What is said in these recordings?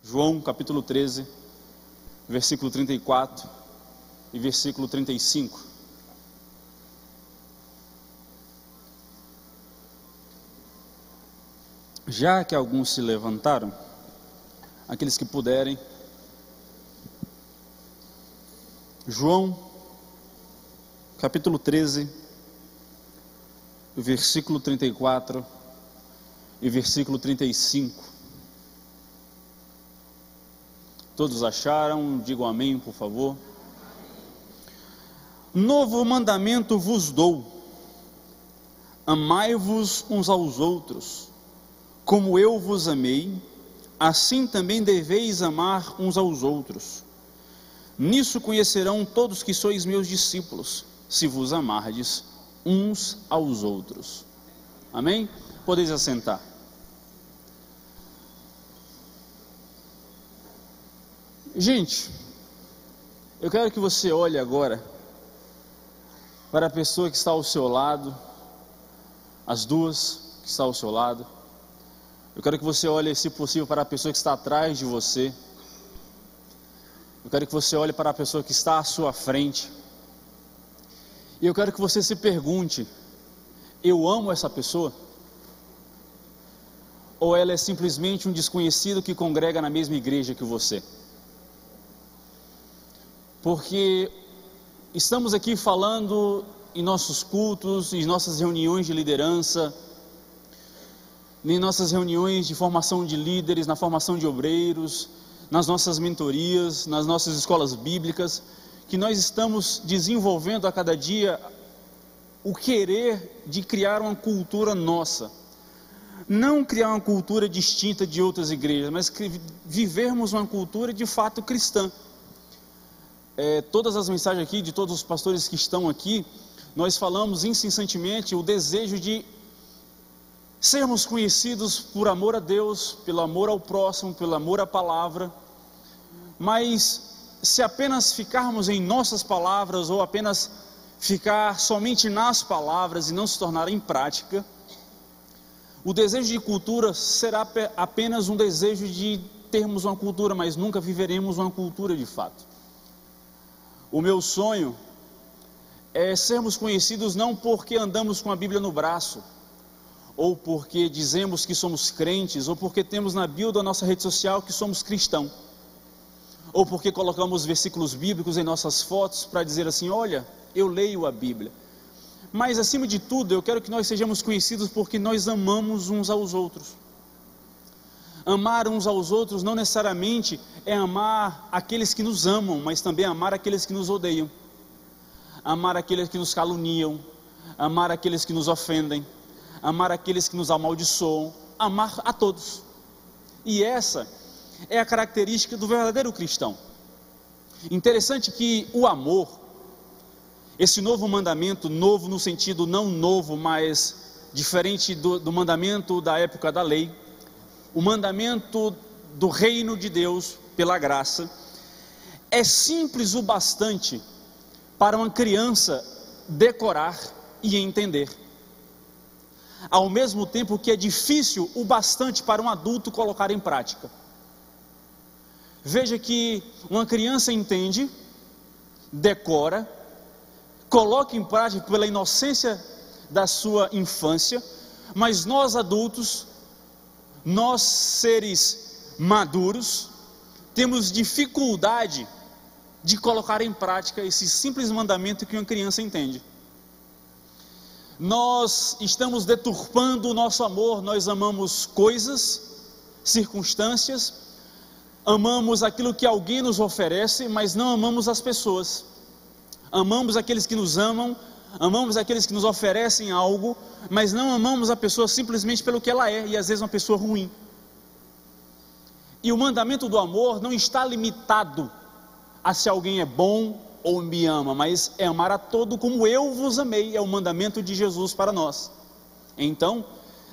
João capítulo 13, versículo 34 e versículo 35. Já que alguns se levantaram, aqueles que puderem, João capítulo 13, versículo 34 e versículo 35. Todos acharam? Digam amém, por favor. Novo mandamento vos dou: amai-vos uns aos outros, como eu vos amei, assim também deveis amar uns aos outros. Nisso conhecerão todos que sois meus discípulos, se vos amardes uns aos outros. Amém? Podeis assentar. Gente, eu quero que você olhe agora para a pessoa que está ao seu lado, as duas que estão ao seu lado. Eu quero que você olhe, se possível, para a pessoa que está atrás de você. Eu quero que você olhe para a pessoa que está à sua frente. E eu quero que você se pergunte: eu amo essa pessoa? Ou ela é simplesmente um desconhecido que congrega na mesma igreja que você? Porque estamos aqui falando em nossos cultos, em nossas reuniões de liderança, em nossas reuniões de formação de líderes, na formação de obreiros, nas nossas mentorias, nas nossas escolas bíblicas, que nós estamos desenvolvendo a cada dia o querer de criar uma cultura nossa. Não criar uma cultura distinta de outras igrejas, mas vivermos uma cultura de fato cristã. Todas as mensagens aqui, de todos os pastores que estão aqui, nós falamos incessantemente o desejo de sermos conhecidos por amor a Deus, pelo amor ao próximo, pelo amor à palavra. Mas se apenas ficarmos em nossas palavras, ou apenas ficar somente nas palavras e não se tornar em prática, o desejo de cultura será apenas um desejo de termos uma cultura, mas nunca viveremos uma cultura de fato. O meu sonho é sermos conhecidos não porque andamos com a Bíblia no braço, ou porque dizemos que somos crentes, ou porque temos na bio da nossa rede social que somos cristãos, ou porque colocamos versículos bíblicos em nossas fotos para dizer assim: olha, eu leio a Bíblia. Mas acima de tudo, eu quero que nós sejamos conhecidos porque nós amamos uns aos outros. Amar uns aos outros não necessariamente é amar aqueles que nos amam, mas também amar aqueles que nos odeiam, amar aqueles que nos caluniam, amar aqueles que nos ofendem, amar aqueles que nos amaldiçoam, amar a todos. E essa é a característica do verdadeiro cristão. Interessante que o amor, esse novo mandamento, novo no sentido não novo, mas diferente do mandamento da época da lei, o mandamento do reino de Deus pela graça, é simples o bastante para uma criança decorar e entender, ao mesmo tempo que é difícil o bastante para um adulto colocar em prática. Veja que uma criança entende, decora, coloca em prática pela inocência da sua infância, mas nós adultos, nós seres maduros, temos dificuldade de colocar em prática esse simples mandamento que uma criança entende. Nós estamos deturpando o nosso amor. Nós amamos coisas, circunstâncias, amamos aquilo que alguém nos oferece, mas não amamos as pessoas. Amamos aqueles que nos amam, amamos aqueles que nos oferecem algo, mas não amamos a pessoa simplesmente pelo que ela é, e às vezes uma pessoa ruim. E o mandamento do amor não está limitado a se alguém é bom ou me ama, mas é amar a todo como eu vos amei. É o mandamento de Jesus para nós. Então,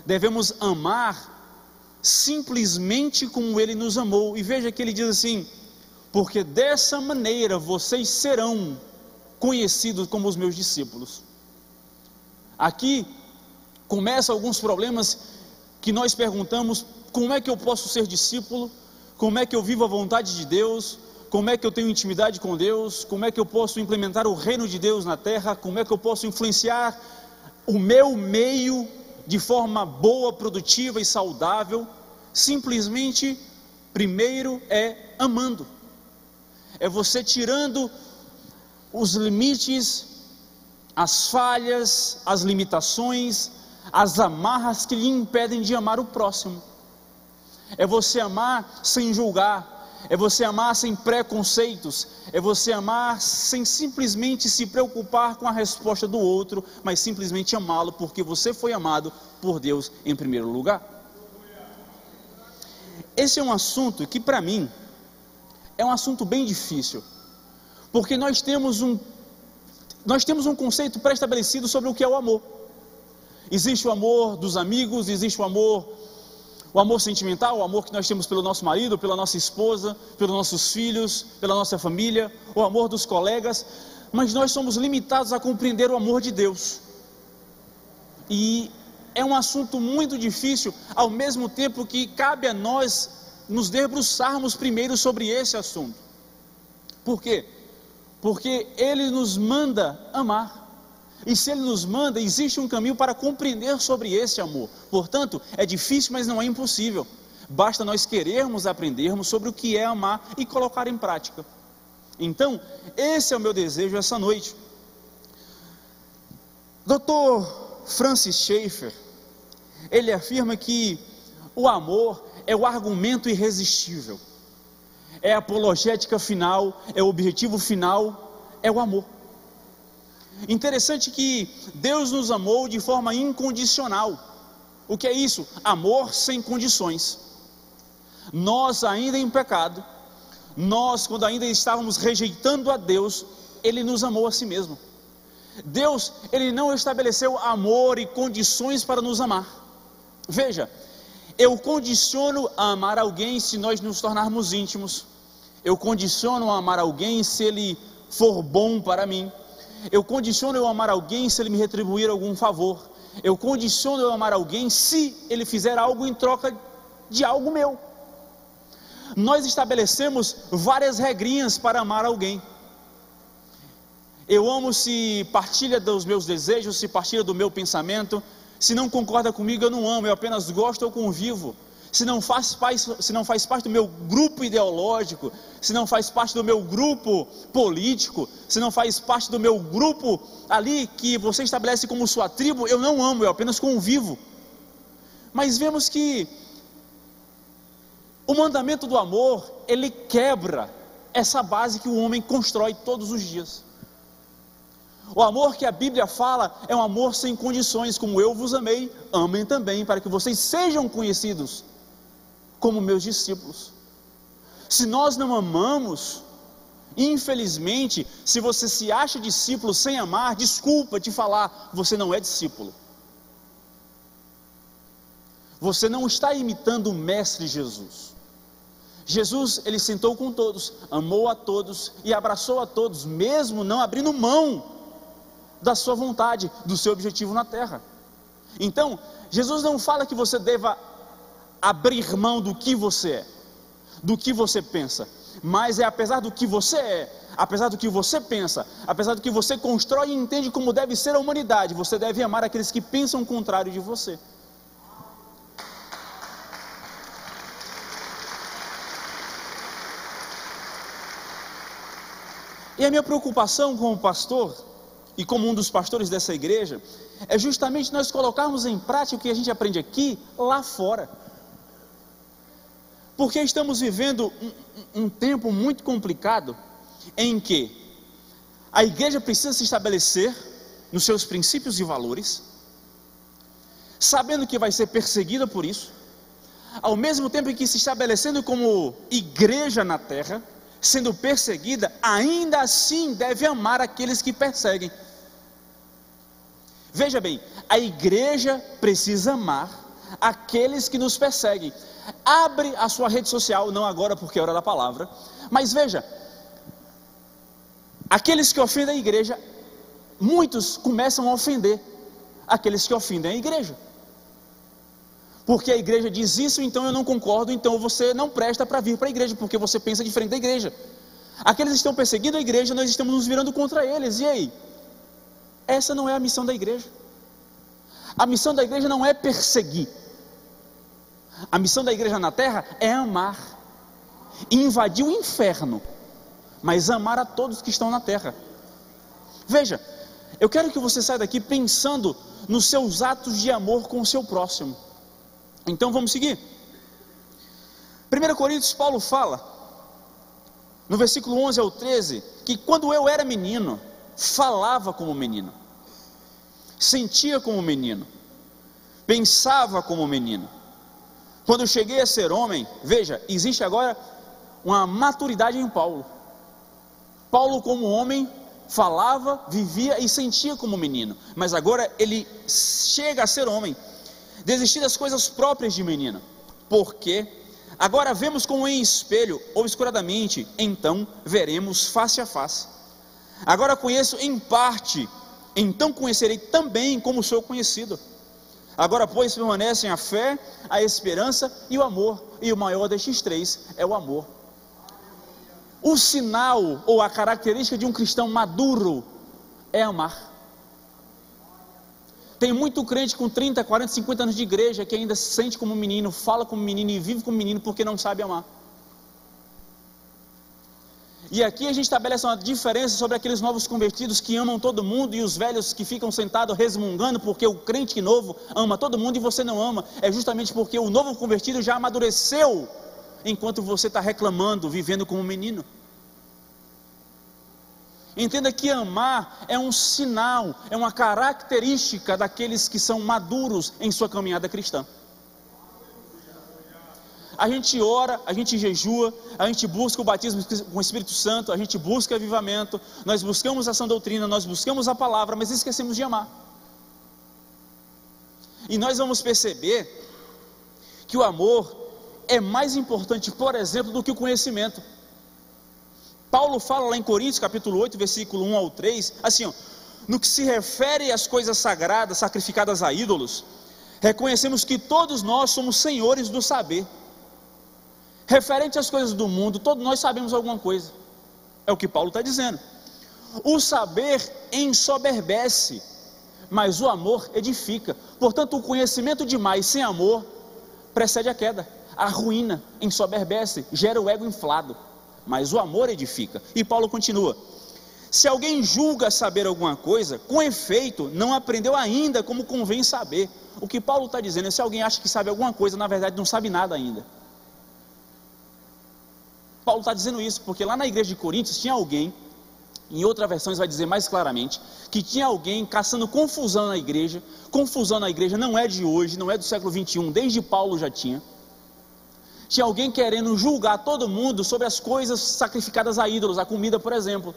devemos amar simplesmente como Ele nos amou. E veja que Ele diz assim: porque dessa maneira vocês serão conhecidos como os meus discípulos. Aqui começam alguns problemas que nós perguntamos: como é que eu posso ser discípulo? como é que eu vivo a vontade de Deus, como é que eu tenho intimidade com Deus, como é que eu posso implementar o reino de Deus na terra, como é que eu posso influenciar o meu meio de forma boa, produtiva e saudável. Simplesmente, primeiro é amando, é você tirando os limites, as falhas, as limitações, as amarras que lhe impedem de amar o próximo. É você amar sem julgar, é você amar sem preconceitos, é você amar sem simplesmente se preocupar com a resposta do outro, mas simplesmente amá-lo porque você foi amado por Deus em primeiro lugar. Esse é um assunto que para mim é um assunto bem difícil, porque nós temos um conceito pré-estabelecido sobre o que é o amor. Existe o amor dos amigos, existe o amor sentimental, o amor que nós temos pelo nosso marido, pela nossa esposa, pelos nossos filhos, pela nossa família, o amor dos colegas, mas nós somos limitados a compreender o amor de Deus. E é um assunto muito difícil, ao mesmo tempo que cabe a nós nos debruçarmos primeiro sobre esse assunto. Por quê? Porque Ele nos manda amar. E se Ele nos manda, existe um caminho para compreender sobre esse amor. Portanto, é difícil, mas não é impossível. Basta nós querermos aprendermos sobre o que é amar e colocar em prática. Então, esse é o meu desejo essa noite. Dr. Francis Schaeffer, ele afirma que o amor é o argumento irresistível, é a apologética final, é o objetivo final, é o amor. Interessante que Deus nos amou de forma incondicional. O que é isso? Amor sem condições. Nós ainda em pecado, nós quando ainda estávamos rejeitando a Deus, Ele nos amou a si mesmo. Deus, Ele não estabeleceu amor e condições para nos amar. Veja, eu condiciono a amar alguém se nós nos tornarmos íntimos. Eu condiciono a amar alguém se ele for bom para mim. Eu condiciono eu amar alguém se ele me retribuir algum favor. Eu condiciono eu amar alguém se ele fizer algo em troca de algo meu. Nós estabelecemos várias regrinhas para amar alguém. Eu amo se partilha dos meus desejos, se partilha do meu pensamento. Se não concorda comigo, eu não amo, eu apenas gosto ou convivo. Se não faz parte do meu grupo ideológico, se não faz parte do meu grupo político, se não faz parte do meu grupo ali que você estabelece como sua tribo, eu não amo, eu apenas convivo. Mas vemos que o mandamento do amor, ele quebra essa base que o homem constrói todos os dias. O amor que a Bíblia fala é um amor sem condições, como eu vos amei, amem também, para que vocês sejam conhecidos como meus discípulos. Se nós não amamos, infelizmente, se você se acha discípulo sem amar, desculpa te falar, você não é discípulo. Você não está imitando o Mestre Jesus. Jesus, ele sentou com todos, amou a todos e abraçou a todos, mesmo não abrindo mão da sua vontade, do seu objetivo na terra. Então, Jesus não fala que você deva abrir mão do que você é, do que você pensa, mas é apesar do que você é, apesar do que você pensa, apesar do que você constrói e entende como deve ser a humanidade, você deve amar aqueles que pensam o contrário de você. E a minha preocupação como pastor, e como um dos pastores dessa igreja, é justamente nós colocarmos em prática o que a gente aprende aqui, lá fora. Porque estamos vivendo um tempo muito complicado, em que a igreja precisa se estabelecer nos seus princípios e valores, sabendo que vai ser perseguida por isso, ao mesmo tempo em que se estabelecendo como igreja na terra, sendo perseguida, ainda assim deve amar aqueles que perseguem. Veja bem, a igreja precisa amar aqueles que nos perseguem. Abre a sua rede social, não agora porque é hora da palavra, mas veja, aqueles que ofendem a igreja, muitos começam a ofender aqueles que ofendem a igreja. Porque a igreja diz isso, então eu não concordo, então você não presta para vir para a igreja, porque você pensa diferente da igreja. Aqueles estão perseguindo a igreja, nós estamos nos virando contra eles, e aí? Essa não é a missão da igreja. A missão da igreja não é perseguir. A missão da igreja na terra é amar, invadir o inferno, mas amar a todos que estão na terra. Veja, eu quero que você saia daqui pensando nos seus atos de amor com o seu próximo. Então vamos seguir. 1 Coríntios, Paulo fala, no versículo 11 ao 13, que quando eu era menino, falava como menino, sentia como menino, pensava como menino. Quando eu cheguei a ser homem, veja, existe agora uma maturidade em Paulo. Paulo como homem falava, vivia e sentia como menino, mas agora ele chega a ser homem, desistir das coisas próprias de menino, porque agora vemos como em espelho, obscuradamente, então veremos face a face. Agora conheço em parte, então conhecerei também como sou conhecido. Agora, pois, permanecem a fé, a esperança e o amor, e o maior destes três é o amor. O sinal ou a característica de um cristão maduro é amar. Tem muito crente com 30, 40, 50 anos de igreja que ainda se sente como menino, fala como menino e vive como menino porque não sabe amar. E aqui a gente estabelece uma diferença sobre aqueles novos convertidos que amam todo mundo e os velhos que ficam sentados resmungando porque o crente novo ama todo mundo e você não ama. É justamente porque o novo convertido já amadureceu, enquanto você está reclamando, vivendo como menino. Entenda que amar é um sinal, é uma característica daqueles que são maduros em sua caminhada cristã. A gente ora, a gente jejua, a gente busca o batismo com o Espírito Santo, a gente busca avivamento, nós buscamos a sã doutrina, nós buscamos a palavra, mas esquecemos de amar. E nós vamos perceber que o amor é mais importante, por exemplo, do que o conhecimento. Paulo fala lá em Coríntios, capítulo 8, versículo 1 ao 3, assim, ó, no que se refere às coisas sagradas, sacrificadas a ídolos, reconhecemos que todos nós somos senhores do saber. Referente às coisas do mundo, todos nós sabemos alguma coisa, é o que Paulo está dizendo. O saber ensoberbece, mas o amor edifica. Portanto, o conhecimento demais sem amor precede a queda, a ruína ensoberbece, gera o ego inflado, mas o amor edifica. E Paulo continua: se alguém julga saber alguma coisa, com efeito não aprendeu ainda como convém saber. O que Paulo está dizendo é: se alguém acha que sabe alguma coisa, na verdade não sabe nada ainda. Paulo está dizendo isso porque lá na igreja de Coríntios tinha alguém, em outras versões vai dizer mais claramente, que tinha alguém caçando confusão na igreja. Confusão na igreja não é de hoje, não é do século 21, desde Paulo já tinha. Tinha alguém querendo julgar todo mundo sobre as coisas sacrificadas a ídolos, a comida, por exemplo.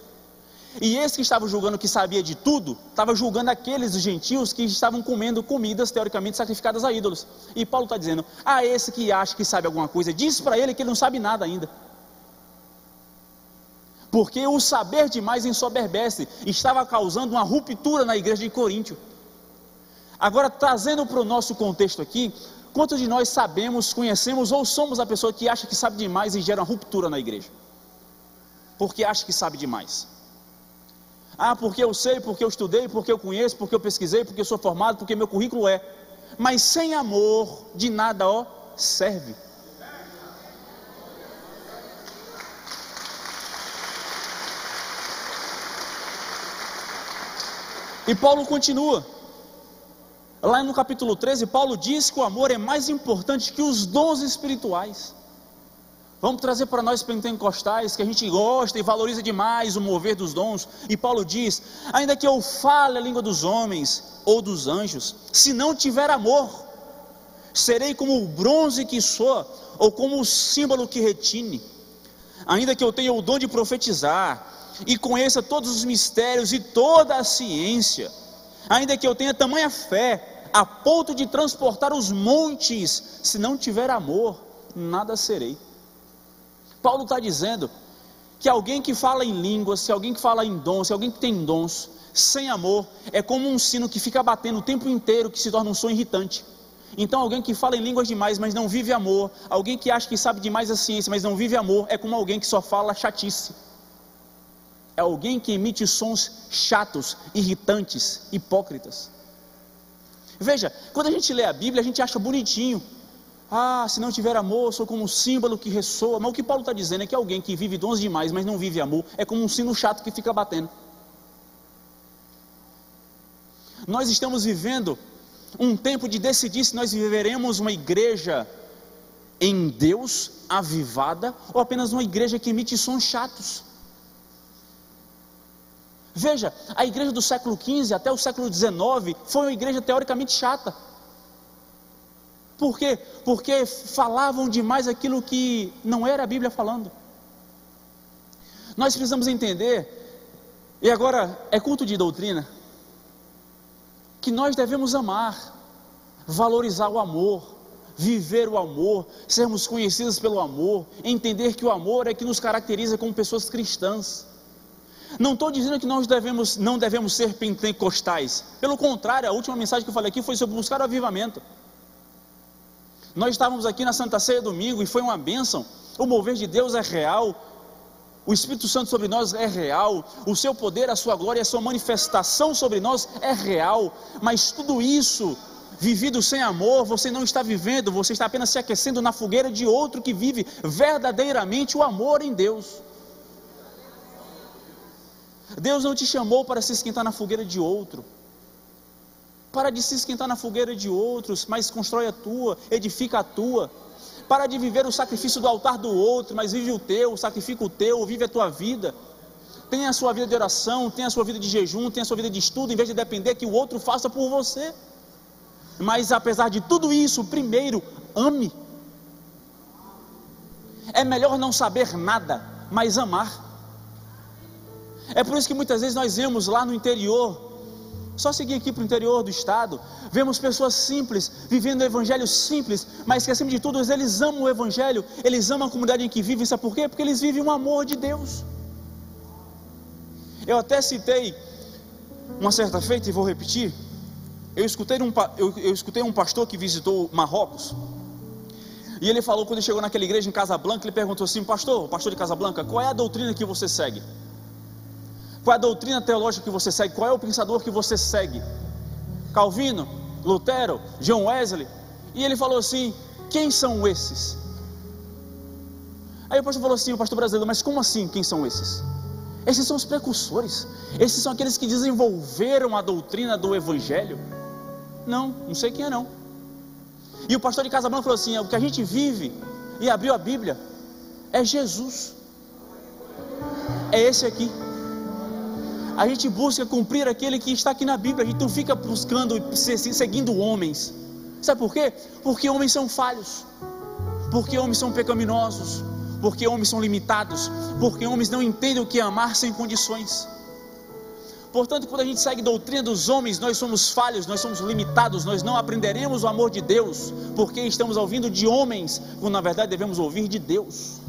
E esse que estava julgando que sabia de tudo, estava julgando aqueles gentios que estavam comendo comidas teoricamente sacrificadas a ídolos. E Paulo está dizendo: a esse que acha que sabe alguma coisa, diz para ele que ele não sabe nada ainda. Porque o saber demais ensoberbece, estava causando uma ruptura na igreja de Coríntio. Agora, trazendo para o nosso contexto aqui, quantos de nós sabemos, conhecemos ou somos a pessoa que acha que sabe demais e gera uma ruptura na igreja? Porque acha que sabe demais. Ah, porque eu sei, porque eu estudei, porque eu conheço, porque eu pesquisei, porque eu sou formado, porque meu currículo é. Mas sem amor, de nada serve. E Paulo continua, lá no capítulo 13, Paulo diz que o amor é mais importante que os dons espirituais. Vamos trazer para nós pentecostais, que a gente gosta e valoriza demais o mover dos dons, e Paulo diz: ainda que eu fale a língua dos homens ou dos anjos, se não tiver amor, serei como o bronze que soa, ou como o símbolo que retine. Ainda que eu tenha o dom de profetizar, e conheça todos os mistérios e toda a ciência, ainda que eu tenha tamanha fé, a ponto de transportar os montes, se não tiver amor, nada serei. Paulo está dizendo que alguém que fala em línguas, se alguém que fala em dons, se alguém que tem dons, sem amor, é como um sino que fica batendo o tempo inteiro, que se torna um som irritante. Então alguém que fala em línguas demais, mas não vive amor, alguém que acha que sabe demais a ciência, mas não vive amor, é como alguém que só fala chatice. É alguém que emite sons chatos, irritantes, hipócritas. Veja, quando a gente lê a Bíblia, a gente acha bonitinho. Ah, se não tiver amor, sou como um símbolo que ressoa. Mas o que Paulo está dizendo é que alguém que vive dons demais, mas não vive amor, é como um sino chato que fica batendo. Nós estamos vivendo um tempo de decidir se nós viveremos uma igreja em Deus, avivada, ou apenas uma igreja que emite sons chatos. Veja, a igreja do século XV até o século XIX foi uma igreja teoricamente chata. Por quê? Porque falavam demais aquilo que não era a Bíblia falando. Nós precisamos entender, e agora é culto de doutrina, que nós devemos amar, valorizar o amor, viver o amor, sermos conhecidos pelo amor, entender que o amor é que nos caracteriza como pessoas cristãs. Não estou dizendo que nós não devemos ser pentecostais. Pelo contrário, a última mensagem que eu falei aqui foi sobre buscar o avivamento. Nós estávamos aqui na Santa Ceia domingo e foi uma bênção. O mover de Deus é real. O Espírito Santo sobre nós é real. O seu poder, a sua glória, a sua manifestação sobre nós é real. Mas tudo isso, vivido sem amor, você não está vivendo. Você está apenas se aquecendo na fogueira de outro que vive verdadeiramente o amor em Deus. Deus não te chamou para se esquentar na fogueira de outro. Para de se esquentar na fogueira de outros, mas constrói a tua, edifica a tua. Para de viver o sacrifício do altar do outro, mas vive o teu, sacrifica o teu, vive a tua vida. Tenha a sua vida de oração, tenha a sua vida de jejum, tenha a sua vida de estudo, em vez de depender que o outro faça por você. Mas apesar de tudo isso, primeiro, ame. É melhor não saber nada, mas amar. É por isso que muitas vezes nós vemos lá no interior, só seguir aqui para o interior do estado, vemos pessoas simples, vivendo o evangelho simples, mas que acima de tudo eles amam o evangelho, eles amam a comunidade em que vivem. Sabe por quê? Porque eles vivem o amor de Deus. Eu até citei uma certa feita, e vou repetir, eu escutei um pastor que visitou Marrocos, e ele falou, quando ele chegou naquela igreja em Casablanca, ele perguntou assim: pastor de Casablanca, qual é a doutrina que você segue? Qual é a doutrina teológica que você segue? Qual é o pensador que você segue? Calvino, Lutero, John Wesley? E ele falou assim: quem são esses? Aí o pastor falou assim, o pastor brasileiro: mas como assim, quem são esses? Esses são os precursores, esses são aqueles que desenvolveram a doutrina do evangelho. Não sei quem é não. E o pastor de Casablanca falou assim: o que a gente vive, e abriu a Bíblia, é Jesus, é esse aqui. A gente busca cumprir aquele que está aqui na Bíblia. A gente não fica buscando, seguindo homens. Sabe por quê? Porque homens são falhos, porque homens são pecaminosos, porque homens são limitados, porque homens não entendem o que é amar sem condições. Portanto, quando a gente segue a doutrina dos homens, nós somos falhos, nós somos limitados, nós não aprenderemos o amor de Deus, porque estamos ouvindo de homens, quando na verdade devemos ouvir de Deus.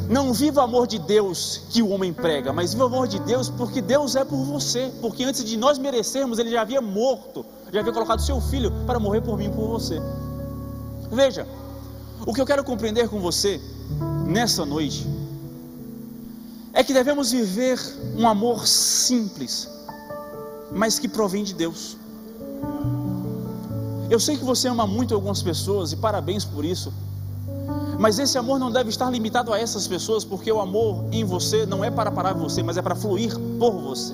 Não viva o amor de Deus que o homem prega, mas viva o amor de Deus porque Deus é por você, porque antes de nós merecermos, Ele já havia morto, já havia colocado seu Filho para morrer por mim e por você. Veja, o que eu quero compreender com você nessa noite é que devemos viver um amor simples, mas que provém de Deus. Eu sei que você ama muito algumas pessoas e parabéns por isso, mas esse amor não deve estar limitado a essas pessoas, porque o amor em você não é para parar você, mas é para fluir por você.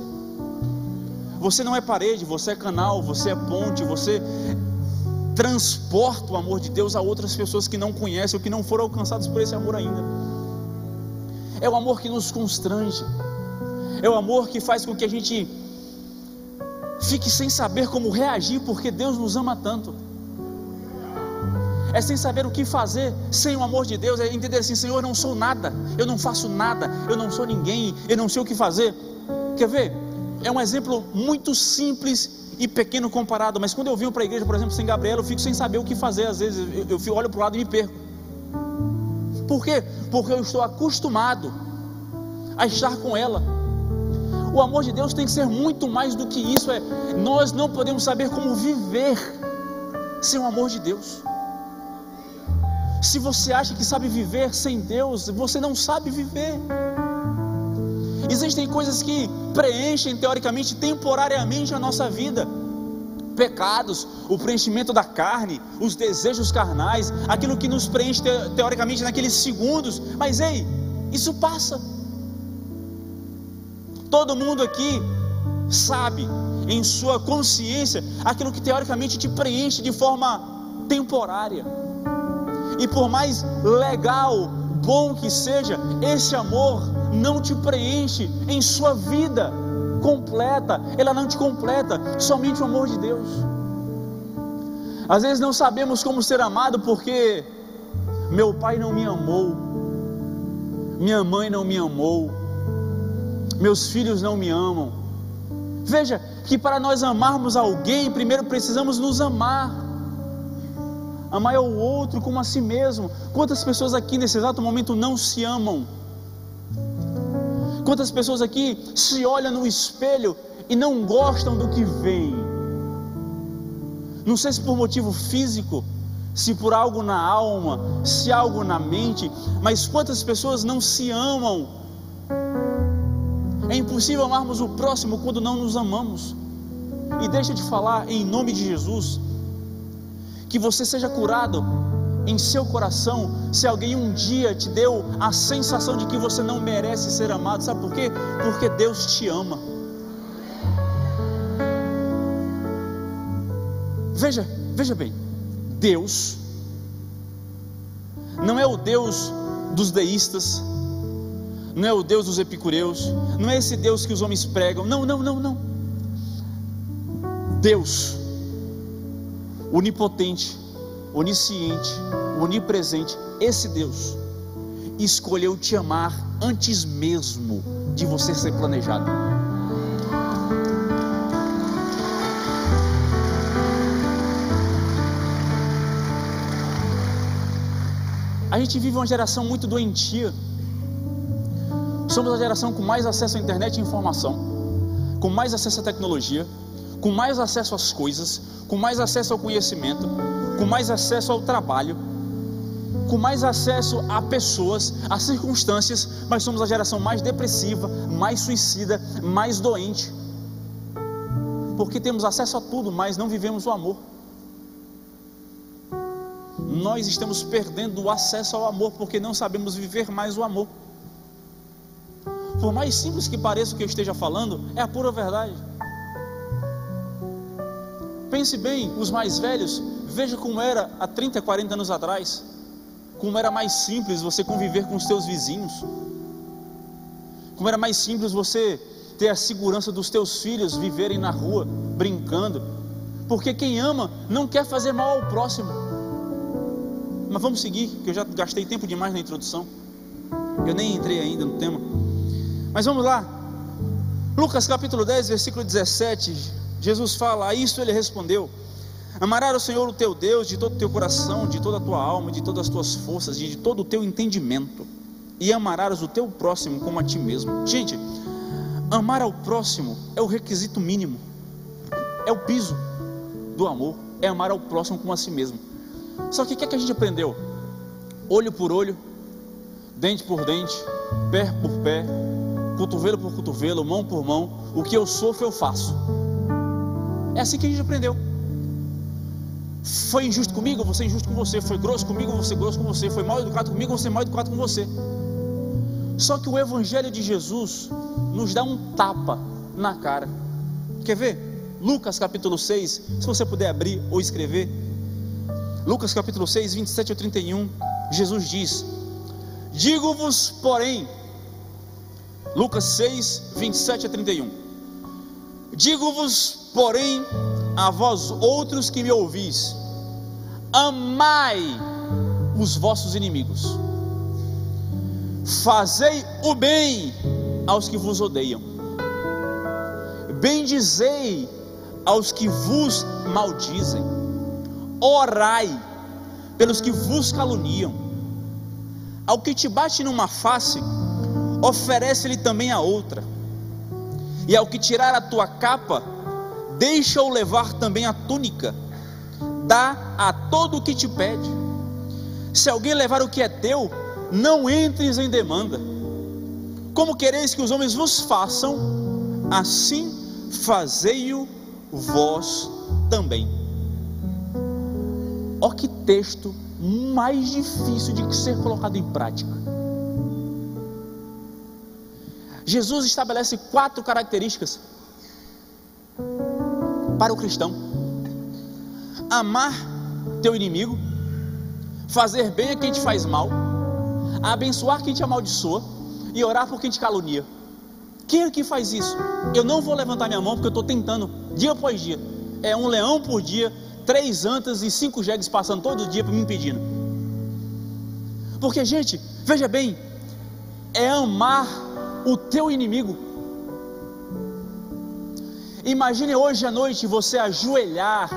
Você não é parede, você é canal, você é ponte, você transporta o amor de Deus a outras pessoas que não conhecem ou que não foram alcançadas por esse amor ainda. É o amor que nos constrange, é o amor que faz com que a gente fique sem saber como reagir, porque Deus nos ama tanto. É sem saber o que fazer sem o amor de Deus, é entender assim: Senhor, eu não sou nada, eu não faço nada, eu não sou ninguém, eu não sei o que fazer. Quer ver? É um exemplo muito simples e pequeno comparado, mas quando eu venho para a igreja, por exemplo, sem Gabriela, eu fico sem saber o que fazer. Às vezes eu olho para o lado e me perco. Por quê? Porque eu estou acostumado a estar com ela. O amor de Deus tem que ser muito mais do que isso. Nós não podemos saber como viver sem o amor de Deus. Se você acha que sabe viver sem Deus, você não sabe viver. Existem coisas que preenchem teoricamente, temporariamente a nossa vida. Pecados, o preenchimento da carne, os desejos carnais, aquilo que nos preenche teoricamente naqueles segundos. Mas ei, isso passa. Todo mundo aqui sabe em sua consciência aquilo que teoricamente te preenche de forma temporária. E por mais legal, bom que seja, esse amor não te preenche em sua vida completa. Ela não te completa, somente o amor de Deus. Às vezes não sabemos como ser amado porque meu pai não me amou, minha mãe não me amou, meus filhos não me amam. Veja que para nós amarmos alguém, primeiro precisamos nos amar. Amar ao outro como a si mesmo. Quantas pessoas aqui nesse exato momento não se amam? Quantas pessoas aqui se olham no espelho e não gostam do que veem? Não sei se por motivo físico, se por algo na alma, se algo na mente, mas quantas pessoas não se amam? É impossível amarmos o próximo quando não nos amamos. E deixa de falar em nome de Jesus, que você seja curado em seu coração, se alguém um dia te deu a sensação de que você não merece ser amado. Sabe por quê? Porque Deus te ama. Veja bem, Deus não é o Deus dos deístas, não é o Deus dos epicureus, não é esse Deus que os homens pregam, não. Deus, onipotente, onisciente, onipresente, esse Deus escolheu te amar antes mesmo de você ser planejado. A gente vive uma geração muito doentia. Somos a geração com mais acesso à internet e informação, com mais acesso à tecnologia, com mais acesso às coisas, com mais acesso ao conhecimento, com mais acesso ao trabalho, com mais acesso a pessoas, a circunstâncias, mas somos a geração mais depressiva, mais suicida, mais doente, porque temos acesso a tudo, mas não vivemos o amor. Nós estamos perdendo o acesso ao amor, porque não sabemos viver mais o amor. Por mais simples que pareça o que eu esteja falando, é a pura verdade. Pense bem, os mais velhos, veja como era há 30, 40 anos atrás, como era mais simples você conviver com os seus vizinhos, como era mais simples você ter a segurança dos teus filhos viverem na rua, brincando, porque quem ama não quer fazer mal ao próximo. Mas vamos seguir, que eu já gastei tempo demais na introdução, eu nem entrei ainda no tema, mas vamos lá. Lucas capítulo 10, versículo 17, Jesus fala: a isto ele respondeu: amarás o Senhor o teu Deus de todo o teu coração, de toda a tua alma, de todas as tuas forças, de todo o teu entendimento, e amarás o teu próximo como a ti mesmo. Gente, amar ao próximo é o requisito mínimo, é o piso do amor, é amar ao próximo como a si mesmo. Só que o que é que a gente aprendeu? Olho por olho, dente por dente, pé por pé, cotovelo por cotovelo, mão por mão, o que eu sofro eu faço. É assim que a gente aprendeu. Foi injusto comigo, eu vou ser injusto com você. Foi grosso comigo, eu vou ser grosso com você. Foi mal educado comigo, eu vou ser mal educado com você. Só que o Evangelho de Jesus nos dá um tapa na cara. Quer ver? Lucas capítulo 6, se você puder abrir ou escrever. Lucas capítulo 6, 27 a 31, Jesus diz: digo-vos, porém, Lucas 6, 27 a 31, digo-vos, porém, a vós outros que me ouvis, amai os vossos inimigos, fazei o bem aos que vos odeiam, bendizei aos que vos maldizem, orai pelos que vos caluniam, ao que te bate numa face, oferece-lhe também a outra, e ao que tirar a tua capa, deixa-o levar também a túnica. dá a todo o que te pede. Se alguém levar o que é teu, não entres em demanda. Como quereis que os homens vos façam, assim fazei-o vós também. Ó, que texto mais difícil de ser colocado em prática. Jesus estabelece 4 características para o cristão: amar teu inimigo, fazer bem a quem te faz mal, abençoar quem te amaldiçoa e orar por quem te calunia. Quem aqui faz isso? Eu não vou levantar minha mão porque eu estou tentando dia após dia. É um leão por dia, 3 antas e 5 jegues passando todo dia me impedindo. Porque, gente, veja bem, é amar o teu inimigo. Imagine hoje à noite você ajoelhar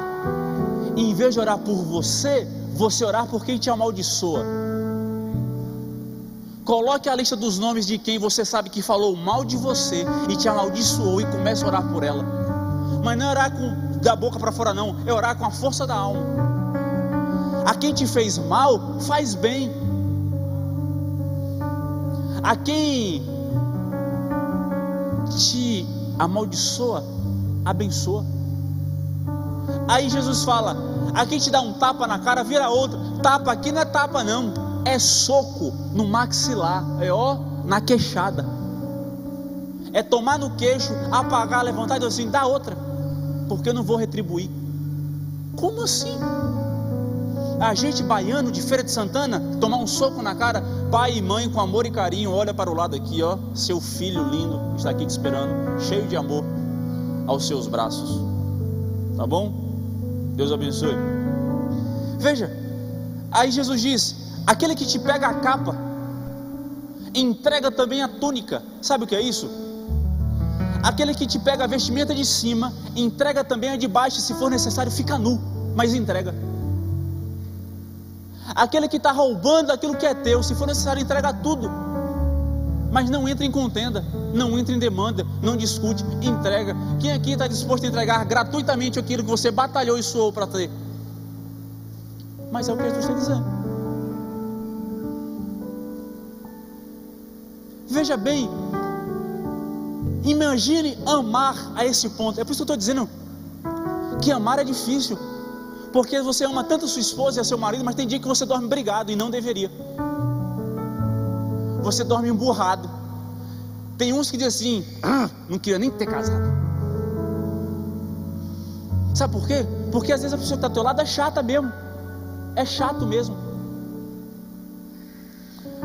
e, em vez de orar por você, você orar por quem te amaldiçoa. Coloque a lista dos nomes de quem você sabe que falou mal de você e te amaldiçoou e comece a orar por ela. Mas não é orar da boca para fora não, é orar com a força da alma. A quem te fez mal, faz bem. A quem te amaldiçoa, abençoa. Aí Jesus fala: a quem te dá um tapa na cara, vira outro. Tapa aqui não é tapa não, é soco no maxilar, é ó, na queixada. É tomar no queixo, apagar, levantar e dizer assim: dá outra, porque eu não vou retribuir. Como assim? A gente baiano de Feira de Santana, tomar um soco na cara, pai e mãe com amor e carinho, olha para o lado aqui, ó, seu filho lindo está aqui te esperando, cheio de amor, aos seus braços. Tá bom? Deus abençoe. Veja, aí Jesus diz: aquele que te pega a capa, entrega também a túnica. Sabe o que é isso? Aquele que te pega a vestimenta de cima, entrega também a de baixo. Se for necessário, fica nu, mas entrega. Aquele que está roubando aquilo que é teu, se for necessário, entrega tudo, mas não entra em contenda, não entra em demanda, não discute, entrega. Quem aqui está disposto a entregar gratuitamente aquilo que você batalhou e suou para ter? Mas é o que Jesus está dizendo. Veja bem, imagine amar a esse ponto. É por isso que eu estou dizendo que amar é difícil, porque você ama tanto a sua esposa e a seu marido, mas tem dia que você dorme brigado e não deveria. Você dorme emburrado. Tem uns que dizem assim: não queria nem ter casado. Sabe por quê? Porque às vezes a pessoa que está ao teu lado é chata mesmo. É chato mesmo.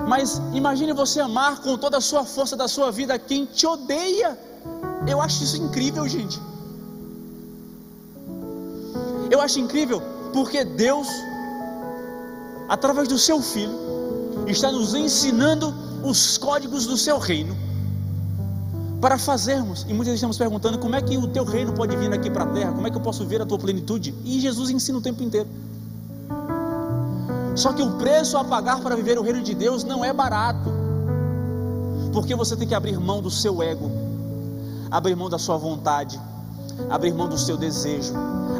Mas imagine você amar com toda a sua força da sua vida quem te odeia. Eu acho isso incrível, gente. Eu acho incrível porque Deus, através do seu Filho, está nos ensinando os códigos do seu reino para fazermos. E muitas vezes estamos perguntando: como é que o teu reino pode vir aqui para a terra? Como é que eu posso ver a tua plenitude? E Jesus ensina o tempo inteiro. Só que o preço a pagar para viver o reino de Deus não é barato, porque você tem que abrir mão do seu ego, abrir mão da sua vontade, abrir mão do seu desejo,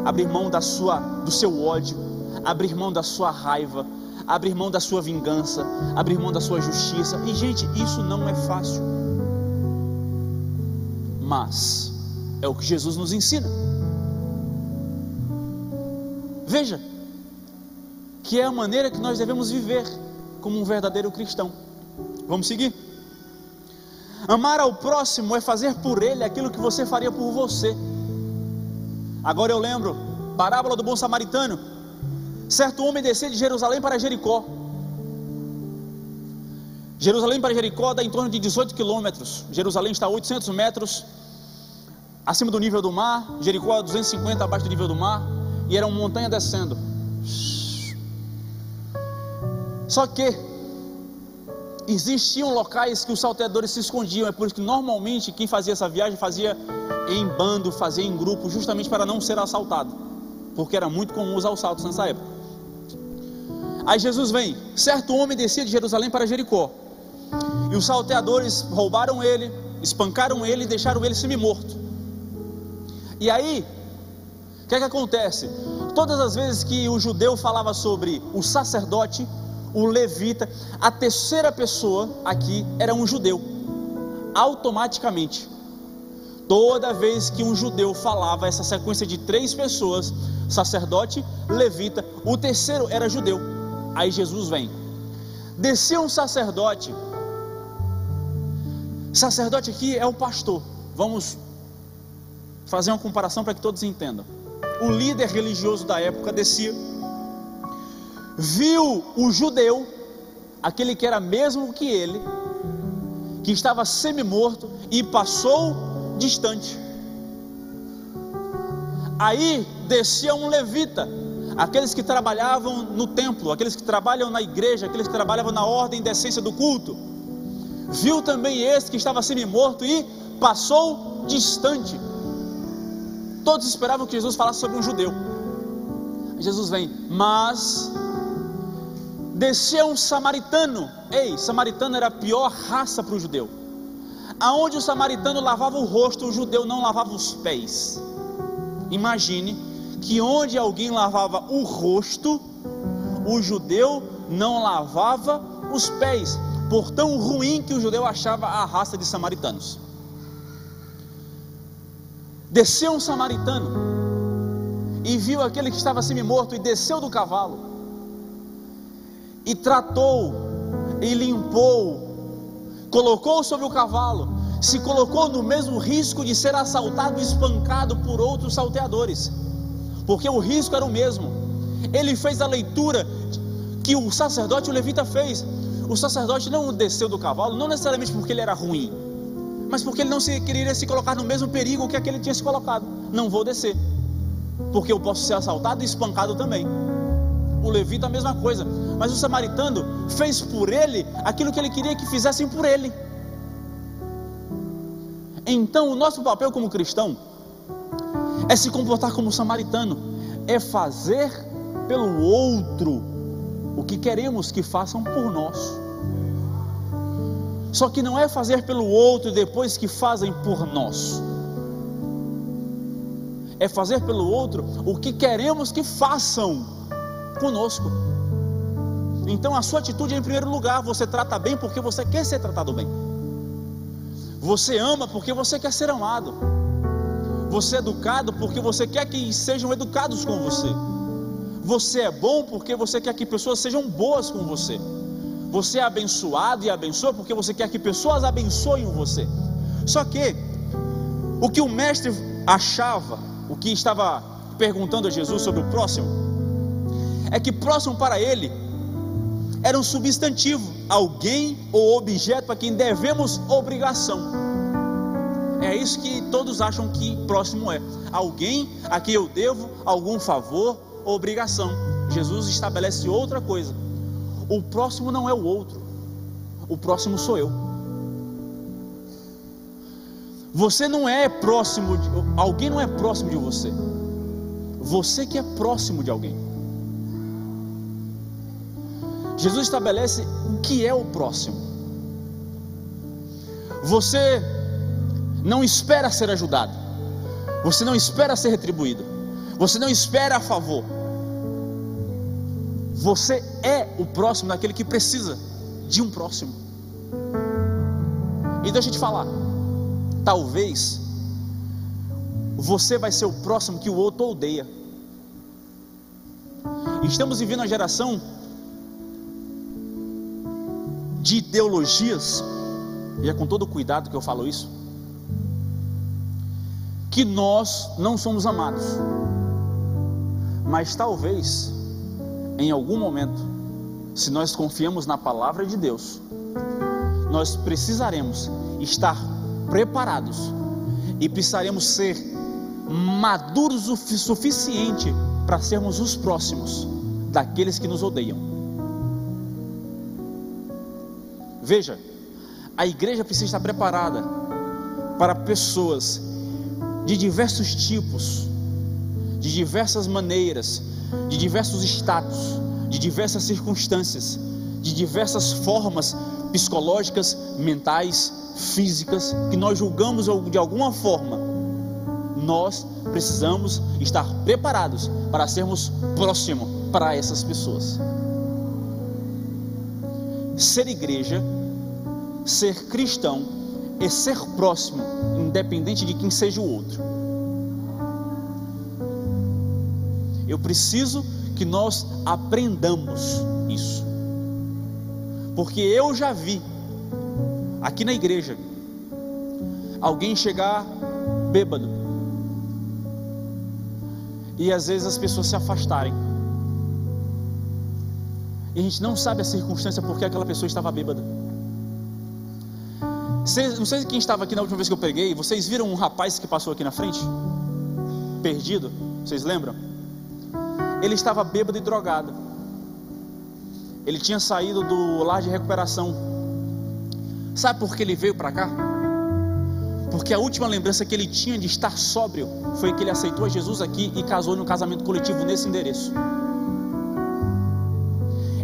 abrir mão do seu ódio, abrir mão da sua raiva, abrir mão da sua vingança, abrir mão da sua justiça. E gente, isso não é fácil, mas é o que Jesus nos ensina. Veja que é a maneira que nós devemos viver como um verdadeiro cristão. Vamos seguir? Amar ao próximo é fazer por ele aquilo que você faria por você. Agora eu lembro, parábola do bom samaritano. Certo homem descia de Jerusalém para Jericó. Jerusalém para Jericó dá em torno de 18 quilômetros. Jerusalém está a 800 metros acima do nível do mar. Jericó a 250 abaixo do nível do mar. E era uma montanha descendo. Só que existiam locais que os salteadores se escondiam. É por isso que normalmente quem fazia essa viagem fazia em bando, fazia em grupo, justamente para não ser assaltado, porque era muito comum os assaltos nessa época. Aí Jesus vem. Certo homem descia de Jerusalém para Jericó, e os salteadores roubaram ele, espancaram ele e deixaram ele semi-morto. E aí, o que é que acontece? Todas as vezes que o judeu falava sobre o sacerdote, o levita, a terceira pessoa aqui era um judeu. Automaticamente, toda vez que um judeu falava essa sequência de 3 pessoas, sacerdote, levita, o terceiro era judeu. Aí Jesus vem, desceu um sacerdote. Sacerdote aqui é o pastor. Vamos fazer uma comparação para que todos entendam. O líder religioso da época descia, viu o judeu, aquele que era mesmo que ele, que estava semi-morto, e passou distante. Aí descia um levita, aqueles que trabalhavam no templo, aqueles que trabalham na igreja, aqueles que trabalhavam na ordem e decência do culto. Viu também esse que estava semi-morto e passou distante. Todos esperavam que Jesus falasse sobre um judeu. Jesus vem, mas desceu um samaritano. Ei, samaritano era a pior raça para o judeu. Aonde o samaritano lavava o rosto, o judeu não lavava os pés. Imagine que onde alguém lavava o rosto, o judeu não lavava os pés, por tão ruim que o judeu achava a raça de samaritanos. Desceu um samaritano e viu aquele que estava semi-morto, e desceu do cavalo e tratou e limpou, colocou sobre o cavalo, se colocou no mesmo risco de ser assaltado e espancado por outros salteadores, porque o risco era o mesmo. Ele fez a leitura que o sacerdote e o levita fez. O sacerdote não desceu do cavalo, não necessariamente porque ele era ruim, mas porque ele não queria se colocar no mesmo perigo que aquele tinha se colocado. Não vou descer, porque eu posso ser assaltado e espancado também. O levita a mesma coisa, mas o samaritano fez por ele aquilo que ele queria que fizessem por ele. Então o nosso papel como cristão é se comportar como samaritano, é fazer pelo outro o que queremos que façam por nós. Só que não é fazer pelo outro depois que fazem por nós, é fazer pelo outro o que queremos que façam conosco. Então a sua atitude é em primeiro lugar. Você trata bem porque você quer ser tratado bem, você ama porque você quer ser amado, você é educado porque você quer que sejam educados com você, você é bom porque você quer que pessoas sejam boas com você, você é abençoado e abençoa porque você quer que pessoas abençoem você. Só que o que o mestre achava, o que estava perguntando a Jesus sobre o próximo, é que próximo para ele era um substantivo, alguém ou objeto a quem devemos obrigação. É isso que todos acham que próximo é, alguém a quem eu devo algum favor ou obrigação. Jesus estabelece outra coisa: o próximo não é o outro, o próximo sou eu. Você não é próximo de alguém, não é próximo de você, você que é próximo de alguém. Jesus estabelece o que é o próximo. Você não espera ser ajudado, você não espera ser retribuído, você não espera a favor. Você é o próximo daquele que precisa de um próximo. E deixa eu te falar, talvez você vai ser o próximo que o outro odeia. Estamos vivendo uma geração de ideologias, e é com todo cuidado que eu falo isso, que nós não somos amados, mas talvez em algum momento, se nós confiamos na palavra de Deus, nós precisaremos estar preparados e precisaremos ser maduros o suficiente para sermos os próximos daqueles que nos odeiam. Veja, a igreja precisa estar preparada para pessoas de diversos tipos, de diversas maneiras, de diversos status, de diversas circunstâncias, de diversas formas psicológicas, mentais, físicas, que nós julgamos de alguma forma nós precisamos estar preparados para sermos próximos para essas pessoas. Ser igreja, ser cristão, é ser próximo, independente de quem seja o outro. Eu preciso que nós aprendamos isso, porque eu já vi aqui na igreja alguém chegar bêbado e às vezes as pessoas se afastarem, e a gente não sabe a circunstância porque aquela pessoa estava bêbada. Não sei quem estava aqui na última vez que eu preguei. Vocês viram um rapaz que passou aqui na frente? Perdido, vocês lembram? Ele estava bêbado e drogado. Ele tinha saído do lar de recuperação. Sabe por que ele veio para cá? Porque a última lembrança que ele tinha de estar sóbrio foi que ele aceitou Jesus aqui e casou no casamento coletivo nesse endereço.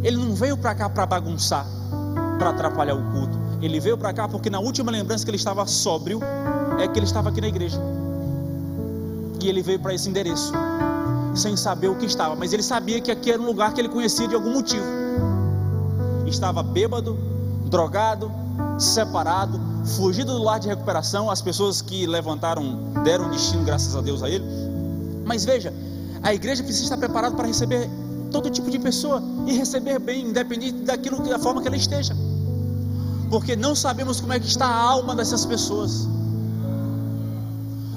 Ele não veio para cá para bagunçar, para atrapalhar o culto. Ele veio para cá porque na última lembrança que ele estava sóbrio é que ele estava aqui na igreja. E ele veio para esse endereço sem saber o que estava, mas ele sabia que aqui era um lugar que ele conhecia de algum motivo. Estava bêbado, drogado, separado, fugido do lar de recuperação. As pessoas que levantaram deram destino, graças a Deus, a ele. Mas veja, a igreja precisa estar preparada para receber todo tipo de pessoa e receber bem, independente da forma que ela esteja, porque não sabemos como é que está a alma dessas pessoas.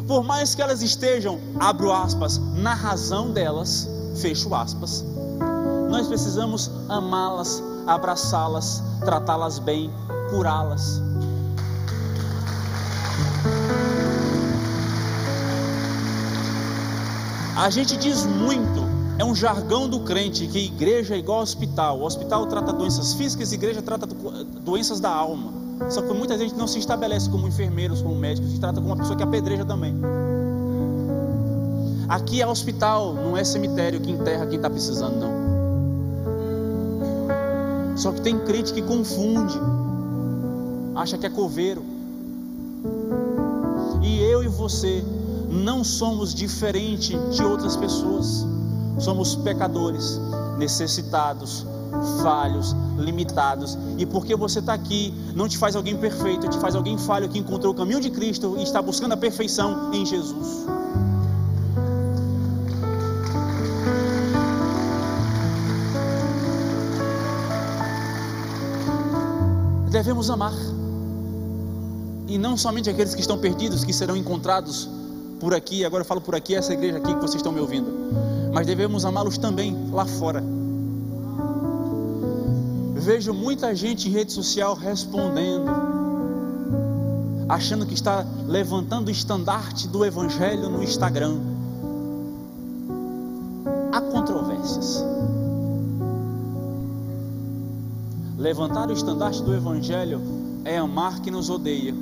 Por mais que elas estejam, abro aspas, na razão delas, fecho aspas, nós precisamos amá-las, abraçá-las, tratá-las bem, curá-las. A gente diz muito, é um jargão do crente, que igreja é igual ao hospital. O hospital trata doenças físicas, a igreja trata doenças da alma. Só que muita gente não se estabelece como enfermeiros, como médicos, se trata como uma pessoa que apedreja também. Aqui é hospital, não é cemitério que enterra quem está precisando, não. Só que tem crente que confunde, acha que é coveiro. E eu e você não somos diferentes de outras pessoas. Somos pecadores, necessitados, falhos, limitados. E porque você está aqui, não te faz alguém perfeito, te faz alguém falho que encontrou o caminho de Cristo e está buscando a perfeição em Jesus. Devemos amar, e não somente aqueles que estão perdidos, que serão encontrados por aqui. Agora eu falo por aqui, essa igreja aqui que vocês estão me ouvindo, mas devemos amá-los também lá fora. Vejo muita gente em rede social respondendo, achando que está levantando o estandarte do evangelho no Instagram. Há controvérsias. Levantar o estandarte do evangelho é amar quem nos odeia,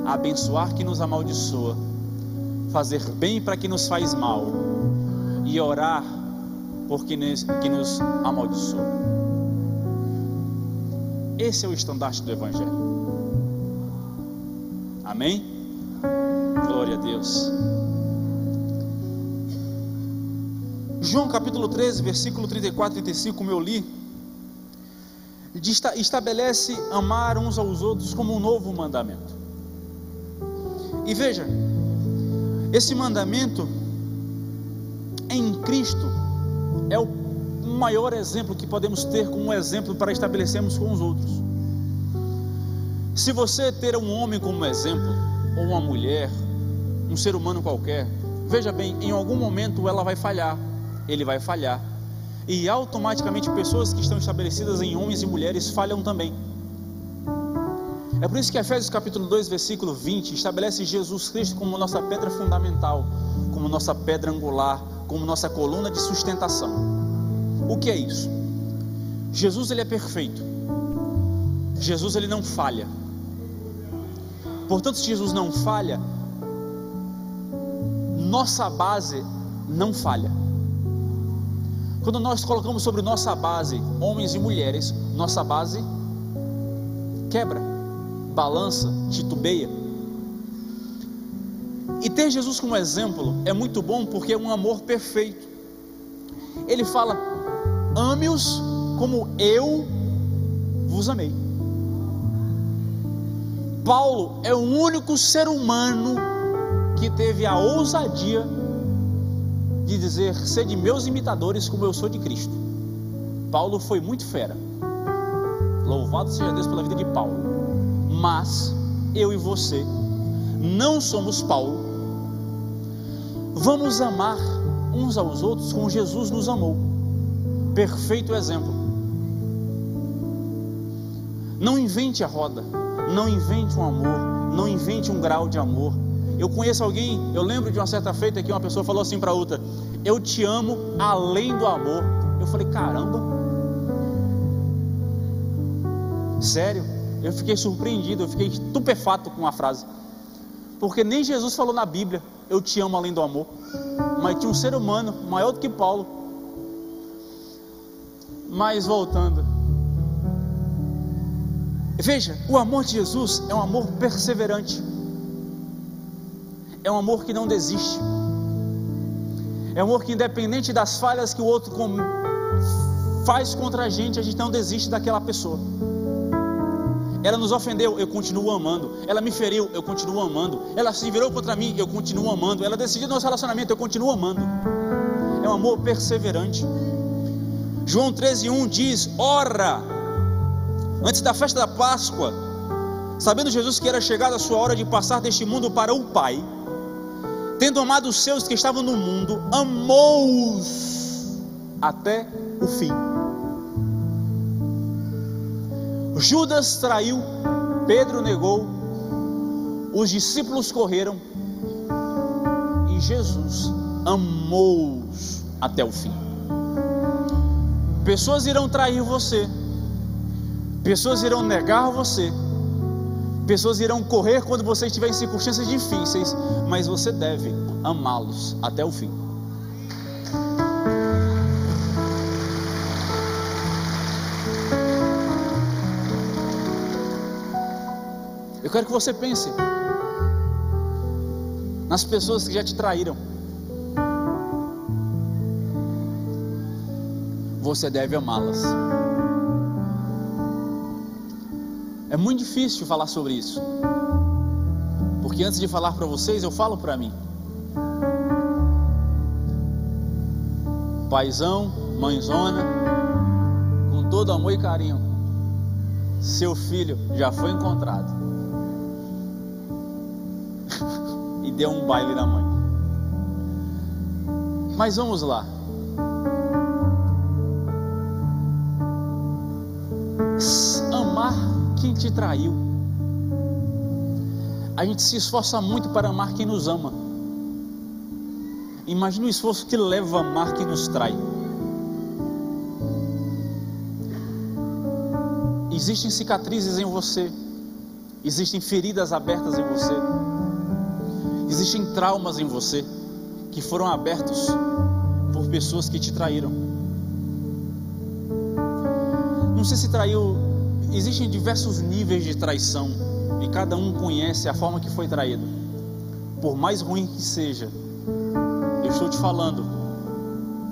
abençoar quem nos amaldiçoa, fazer bem para quem nos faz mal e orar por quem nos amaldiçoa. Esse é o estandarte do evangelho. Amém? Glória a Deus. João capítulo 13, versículo 34 e 35, como eu li, estabelece amar uns aos outros como um novo mandamento. E veja, esse mandamento em Cristo é o maior exemplo que podemos ter como exemplo para estabelecermos com os outros. Se você ter um homem como exemplo, ou uma mulher, um ser humano qualquer, veja bem, em algum momento ela vai falhar, ele vai falhar, e automaticamente pessoas que estão estabelecidas em homens e mulheres falham também. É por isso que Efésios capítulo 2, versículo 20, estabelece Jesus Cristo como nossa pedra fundamental, como nossa pedra angular, como nossa coluna de sustentação. O que é isso? Jesus, ele é perfeito. Jesus, ele não falha. Portanto, se Jesus não falha, nossa base não falha. Quando nós colocamos sobre nossa base homens e mulheres, nossa base quebra, balança, titubeia. E ter Jesus como exemplo é muito bom, porque é um amor perfeito. Ele fala: ame-os como eu vos amei. Paulo é o único ser humano que teve a ousadia de dizer: sede meus imitadores como eu sou de Cristo. Paulo foi muito fera. Louvado seja Deus pela vida de Paulo. Mas eu e você não somos Paulo. Vamos amar uns aos outros como Jesus nos amou. Perfeito exemplo. Não invente a roda, não invente um amor, não invente um grau de amor. Eu conheço alguém, eu lembro de uma certa feita que uma pessoa falou assim para outra: eu te amo além do amor. Eu falei: caramba, sério? Eu fiquei surpreendido, eu fiquei estupefato com a frase, porque nem Jesus falou na Bíblia: eu te amo além do amor. Mas tinha um ser humano maior do que Paulo. Mas voltando, veja, o amor de Jesus é um amor perseverante, é um amor que não desiste, é um amor que, independente das falhas que o outro faz contra a gente não desiste daquela pessoa. Ela nos ofendeu, eu continuo amando. Ela me feriu, eu continuo amando. Ela se virou contra mim, eu continuo amando. Ela decidiu nosso relacionamento, eu continuo amando. É um amor perseverante. João 13:1 diz: ora, antes da festa da Páscoa, sabendo Jesus que era chegada a sua hora de passar deste mundo para o Pai, tendo amado os seus que estavam no mundo, amou-os até o fim. Judas traiu, Pedro negou, os discípulos correram e Jesus amou-os até o fim. Pessoas irão trair você, pessoas irão negar você, pessoas irão correr quando você estiver em circunstâncias difíceis, mas você deve amá-los até o fim. Eu quero que você pense nas pessoas que já te traíram. Você deve amá-las. É muito difícil falar sobre isso, porque antes de falar para vocês, eu falo para mim. Paizão, mãezona, com todo amor e carinho, seu filho já foi encontrado e deu um baile na mãe. Mas vamos lá. Amar quem te traiu. A gente se esforça muito para amar quem nos ama. Imagina o esforço que leva a amar quem nos trai. Existem cicatrizes em você, existem feridas abertas em você, existem traumas em você que foram abertos por pessoas que te traíram. Não sei se traiu, existem diversos níveis de traição e cada um conhece a forma que foi traído. Por mais ruim que seja, eu estou te falando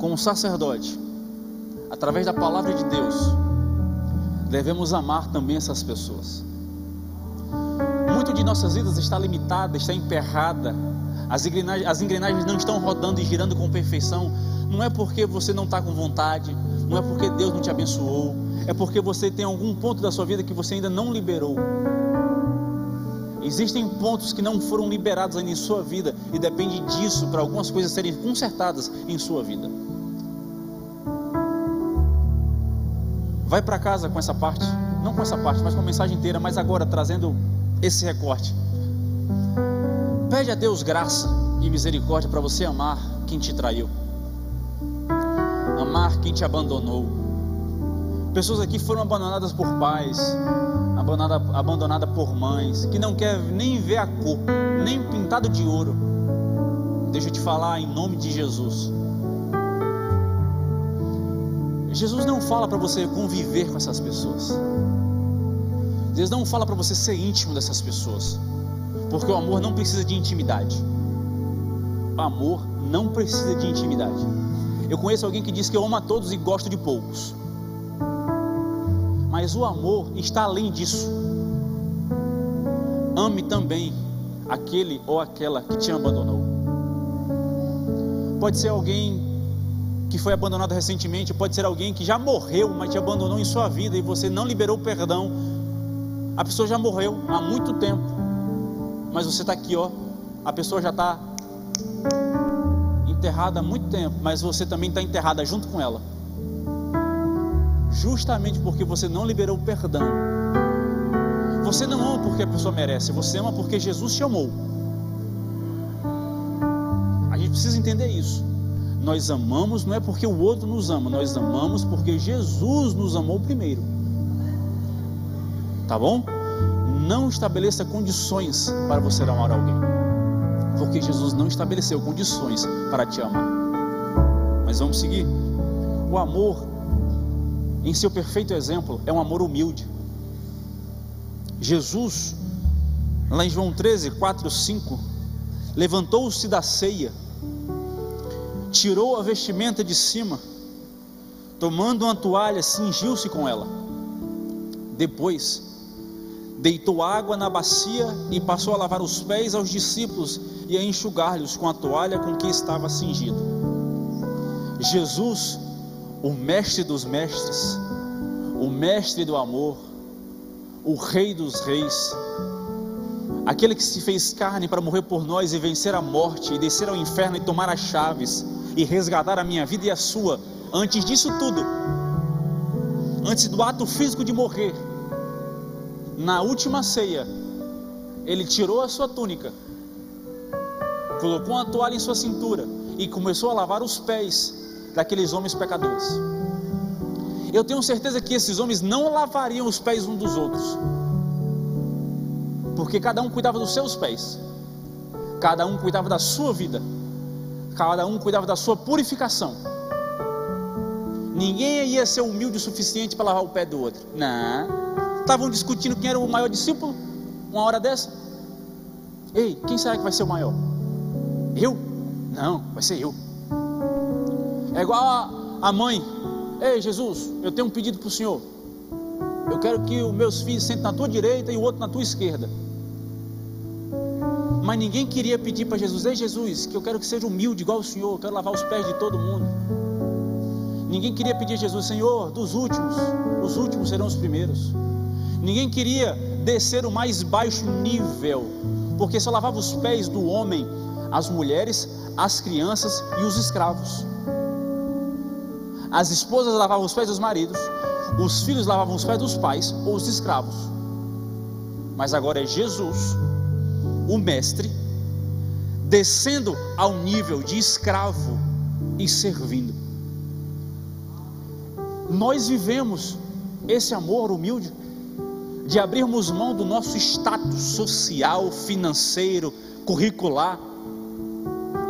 como sacerdote, através da palavra de Deus, devemos amar também essas pessoas. Muito de nossas vidas está limitada, está emperrada, as engrenagens não estão rodando e girando com perfeição. Não é porque você não está com vontade, não é porque Deus não te abençoou, é porque você tem algum ponto da sua vida que você ainda não liberou. Existem pontos que não foram liberados ainda em sua vida, e depende disso para algumas coisas serem consertadas em sua vida. Vai para casa com essa parte, não com essa parte, mas com a mensagem inteira, mas agora trazendo esse recorte. Pede a Deus graça e misericórdia para você amar quem te traiu, amar quem te abandonou. Pessoas aqui foram abandonadas por pais, abandonadas por mães, que não quer nem ver a cor, nem pintado de ouro. Deixa eu te falar em nome de Jesus. Jesus não fala para você conviver com essas pessoas. Jesus não fala para você ser íntimo dessas pessoas, porque o amor não precisa de intimidade. amor não precisa de intimidade. Eu conheço alguém que diz que eu amo a todos e gosto de poucos, mas o amor está além disso. Ame também aquele ou aquela que te abandonou. Pode ser alguém que foi abandonado recentemente, pode ser alguém que já morreu, mas te abandonou em sua vida e você não liberou perdão. A pessoa já morreu há muito tempo, mas você está aqui, ó. A pessoa já está enterrada há muito tempo, mas você também está enterrada junto com ela, justamente porque você não liberou perdão. Você não ama porque a pessoa merece, você ama porque Jesus te amou. A gente precisa entender isso. Nós amamos não é porque o outro nos ama, nós amamos porque Jesus nos amou primeiro. Tá bom? Não estabeleça condições para você amar alguém, porque Jesus não estabeleceu condições para te amar. Mas vamos seguir. O amor, em seu perfeito exemplo, é um amor humilde. Jesus, lá em João 13, 4, 5, levantou-se da ceia, tirou a vestimenta de cima, tomando uma toalha, cingiu-se com ela. Depois, deitou água na bacia e passou a lavar os pés aos discípulos e a enxugar-lhes com a toalha com que estava cingido. Jesus, o mestre dos mestres, o mestre do amor, o rei dos reis, aquele que se fez carne para morrer por nós e vencer a morte e descer ao inferno e tomar as chaves e resgatar a minha vida e a sua. Antes disso tudo, antes do ato físico de morrer, na última ceia, ele tirou a sua túnica, colocou uma toalha em sua cintura e começou a lavar os pés daqueles homens pecadores. Eu tenho certeza que esses homens não lavariam os pés uns dos outros, porque cada um cuidava dos seus pés, cada um cuidava da sua vida, cada um cuidava da sua purificação. Ninguém ia ser humilde o suficiente para lavar o pé do outro. Não. Estavam discutindo quem era o maior discípulo, uma hora dessa. Ei, quem será que vai ser o maior? Eu? Não, vai ser eu. É igual a mãe. Ei, Jesus, eu tenho um pedido para o Senhor. Eu quero que os meus filhos sentem na tua direita e o outro na tua esquerda. Mas ninguém queria pedir para Jesus: ei, Jesus, que eu quero que seja humilde igual o Senhor, eu quero lavar os pés de todo mundo. Ninguém queria pedir a Jesus: Senhor, dos últimos, os últimos serão os primeiros. Ninguém queria descer o mais baixo nível, porque só lavava os pés do homem, as mulheres, as crianças e os escravos. As esposas lavavam os pés dos maridos, os filhos lavavam os pés dos pais ou os escravos. Mas agora é Jesus, o mestre, descendo ao nível de escravo e servindo. Nós vivemos esse amor humilde, de abrirmos mão do nosso status social, financeiro, curricular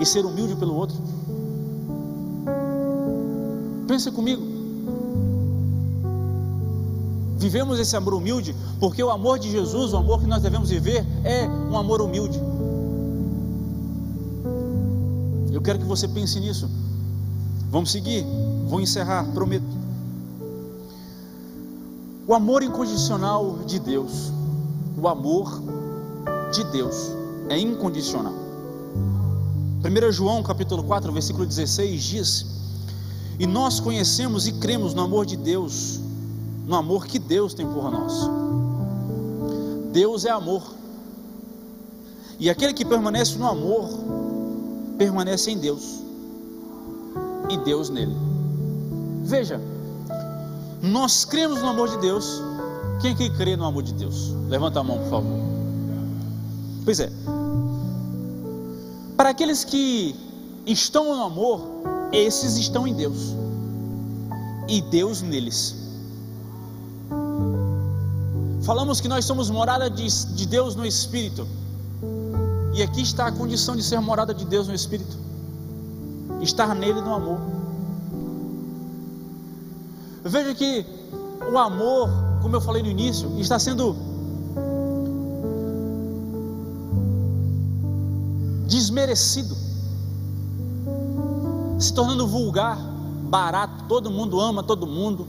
e ser humilde pelo outro. Pensa comigo. Vivemos esse amor humilde porque o amor de Jesus, o amor que nós devemos viver, é um amor humilde. Eu quero que você pense nisso. Vamos seguir, vou encerrar, prometo. O amor incondicional de Deus. O amor de Deus é incondicional. 1 João capítulo 4, versículo 16 diz: e nós conhecemos e cremos no amor de Deus, no amor que Deus tem por nós. Deus é amor, e aquele que permanece no amor, permanece em Deus, e Deus nele. Veja, nós cremos no amor de Deus. Quem aqui crê no amor de Deus? Levanta a mão, por favor. Pois é, para aqueles que estão no amor, esses estão em Deus e Deus neles. Falamos que nós somos morada de Deus no Espírito, e aqui está a condição de ser morada de Deus no Espírito: estar nele no amor. Veja que o amor, como eu falei no início, está sendo desmerecido. se tornando vulgar, barato, todo mundo ama todo mundo.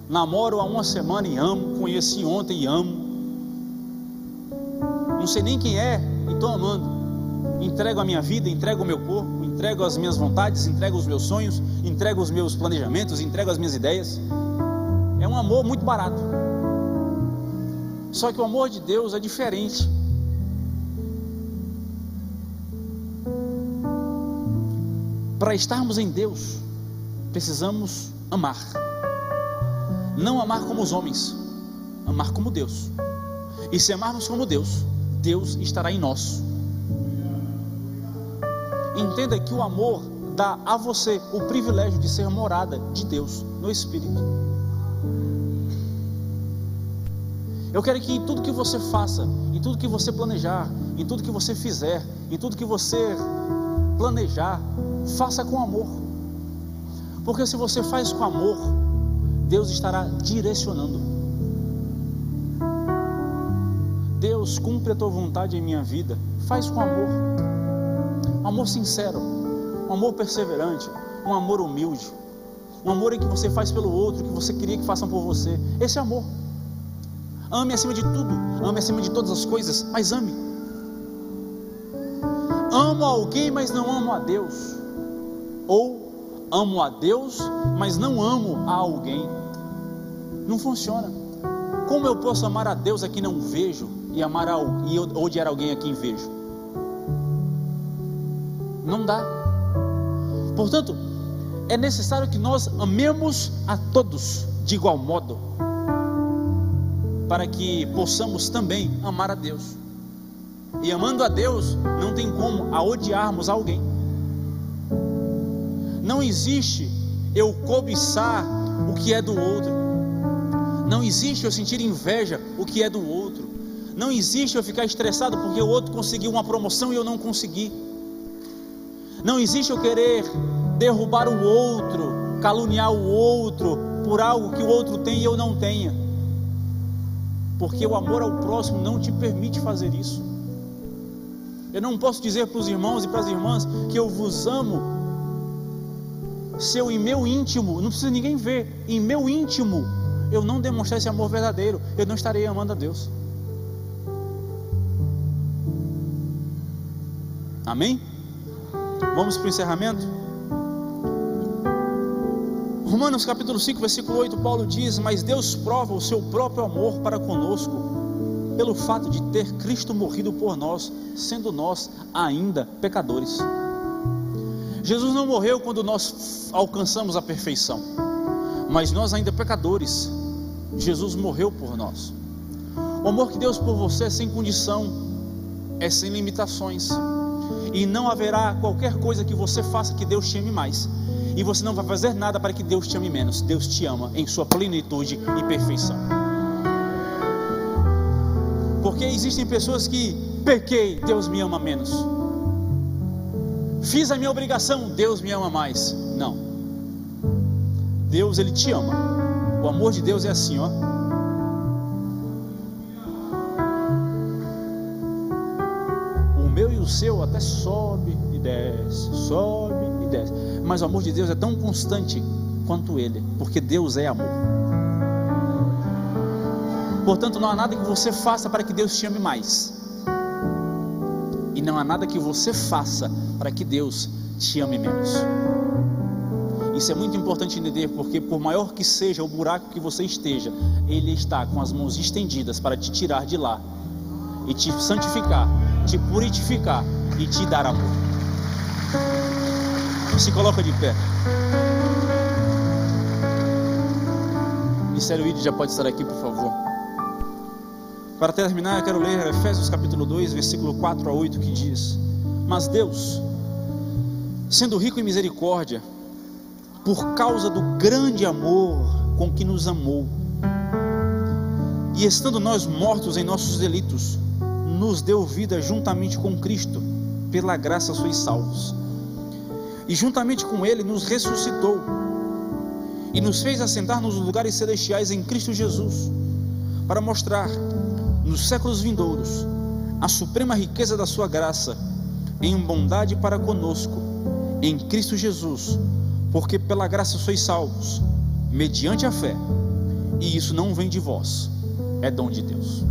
Namoro há uma semana e amo, conheci ontem e amo. Não sei nem quem é e estou amando. Entrego a minha vida, entrego o meu corpo, entrego as minhas vontades, entrego os meus sonhos, entrego os meus planejamentos, entrego as minhas ideias. É um amor muito barato. Só que o amor de Deus é diferente. Para estarmos em Deus, precisamos amar. Não amar como os homens, amar como Deus. E se amarmos como Deus, Deus estará em nós. Entenda que o amor dá a você o privilégio de ser morada de Deus no Espírito. Eu quero que em tudo que você faça, em tudo que você planejar, em tudo que você fizer, em tudo que você planejar, faça com amor. Porque se você faz com amor, Deus estará direcionando. Deus, cumpre a tua vontade em minha vida. Faz com amor. Um amor sincero, um amor perseverante, um amor humilde, um amor em que você faz pelo outro, que você queria que façam por você. Esse é amor. Ame acima de tudo, ame acima de todas as coisas, mas ame. Amo alguém, mas não amo a Deus. Ou amo a Deus, mas não amo a alguém. Não funciona. Como eu posso amar a Deus a quem não vejo e odiar alguém a quem vejo? Não dá. Portanto, é necessário que nós amemos a todos de igual modo, para que possamos também amar a Deus. E amando a Deus, não tem como odiarmos alguém. Não existe eu cobiçar o que é do outro. Não existe eu sentir inveja o que é do outro. Não existe eu ficar estressado porque o outro conseguiu uma promoção e eu não consegui. Não existe eu querer derrubar o outro, caluniar o outro por algo que o outro tem e eu não tenha. Porque o amor ao próximo não te permite fazer isso. Eu não posso dizer para os irmãos e para as irmãs que eu vos amo, se eu em meu íntimo, não precisa ninguém ver, em meu íntimo eu não demonstrar esse amor verdadeiro, eu não estarei amando a Deus. Amém? Vamos para o encerramento? Romanos capítulo 5, versículo 8, Paulo diz: mas Deus prova o seu próprio amor para conosco, pelo fato de ter Cristo morrido por nós, sendo nós ainda pecadores. Jesus não morreu quando nós alcançamos a perfeição, mas nós ainda pecadores, Jesus morreu por nós. O amor que Deus por você é sem condição, é sem limitações, e não haverá qualquer coisa que você faça que Deus te ame mais, e você não vai fazer nada para que Deus te ame menos. Deus te ama em sua plenitude e perfeição. Porque existem pessoas que pequei, Deus me ama menos. Fiz a minha obrigação, Deus me ama mais. Não. Deus, Ele te ama. O amor de Deus é assim, ó. O meu e o seu até sobe e desce, sobe e desce. Mas o amor de Deus é tão constante quanto Ele, porque Deus é amor. Portanto, não há nada que você faça para que Deus te ame mais, e não há nada que você faça para que Deus te ame menos. Isso é muito importante entender, porque por maior que seja o buraco que você esteja, Ele está com as mãos estendidas para te tirar de lá, e te santificar, te purificar e te dar amor. Se coloca de pé. O Ministério ID já pode estar aqui, por favor. Para terminar, eu quero ler Efésios capítulo 2, versículo 4 a 8, que diz: mas Deus, sendo rico em misericórdia, por causa do grande amor com que nos amou, e estando nós mortos em nossos delitos, nos deu vida juntamente com Cristo. Pela graça sois salvos. E juntamente com Ele nos ressuscitou e nos fez assentar nos lugares celestiais em Cristo Jesus, para mostrar nos séculos vindouros a suprema riqueza da sua graça em bondade para conosco, em Cristo Jesus, porque pela graça sois salvos, mediante a fé, e isso não vem de vós, é dom de Deus.